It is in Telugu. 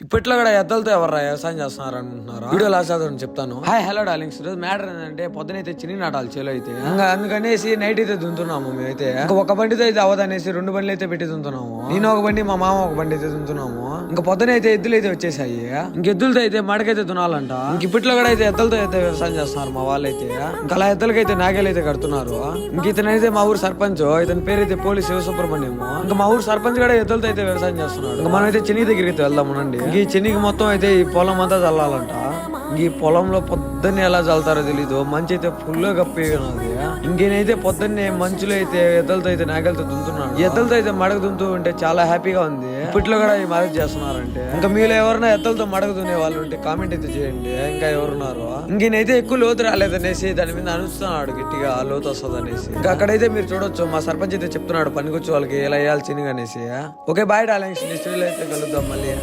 ఇప్పట్లో కూడా ఎద్దలతో ఎవరు వ్యవసాయం చేస్తున్నారు అనుకుంటున్నారు. వీడియో లాస్ట్ అవుతుంది చెప్తాను. హాయ్ హలో డార్లింగ్స్, ఈరోజు మ్యాటర్ ఏంటంటే పొద్దునైతే చిన్ని నాటాలి చేలో అయితే ఇంకా అందుకనేసి నైట్ అయితే దున్నుతున్నాము. మేమైతే ఇంకా ఒక బండితో అయితే అవదనేసి 2 బండ్లు అయితే పెట్టి దున్నుతున్నాము. నేను ఒక బండి, మా మామ ఒక బండి అయితే దున్నుతున్నాము. ఇంకా పొద్దునైతే ఎద్దులు అయితే వచ్చేసాయి. ఇంక ఎద్దులతో అయితే మడకైతే దునాలంట. ఇంక ఇప్పట్లో కూడా అయితే ఎద్దలతో అయితే వ్యవసాయం చేస్తున్నారు మా వాళ్ళైతే. ఇంకా అలా ఎద్దలకైతే నాగేలు అయితే కడుతున్నారు. ఇంక ఇతనైతే మా ఊరు సర్పంచ్, ఇతని పేరు అయితే పోలీస్ శివసుబ్రహ్మణ్యం. ఇంకా మా ఊరు సర్పంచ్ కూడా ఎద్దులతో అయితే వ్యవసాయం చేస్తున్నాడు. ఇంకా మనం అయితే చెన్ని దగ్గరికి అయితే వెళ్దాం అనండి. ఈ చెన్నికి మొత్తం అయితే ఈ పొలం అంతా చల్లాలంట. ఈ పొలంలో పొద్దున్నే ఎలా చల్లుతారో తెలీదు. మంచి అయితే ఫుల్ గా కప్పేది. ఇంకేనైతే పొద్దున్నే మంచులో అయితే ఎద్దలతో అయితే నాగలతో దున్నుతున్నాడు. ఎద్దలతో అయితే మడగ దున్నుతూ ఉంటే చాలా హ్యాపీగా ఉంది. ఇప్పట్లో కూడా ఈ మదతు చేస్తున్నారంటే ఇంకా మీరు ఎవరైనా ఎద్దలతో మడగ దున్నే వాళ్ళు ఉంటే కామెంట్ అయితే చేయండి. ఇంకా ఎవరున్నారు ఇంకేనైతే ఎక్కువ లోతు రాలేదనేసి దాని మీద అనుస్తున్నాడు గట్టిగా లోతు వస్తుంది అనేసి. ఇంకా అక్కడైతే మీరు చూడొచ్చు మా సర్పంచ్ అయితే చెప్తున్నాడు పనికొచ్చి వాళ్ళకి ఎలా వేయాలి చిన్నగా అనేసి. ఓకే బాయ్ డార్లింగ్స్, నెక్స్ట్ వీడియోలో అయితే కలుద్దాం మళ్ళీ.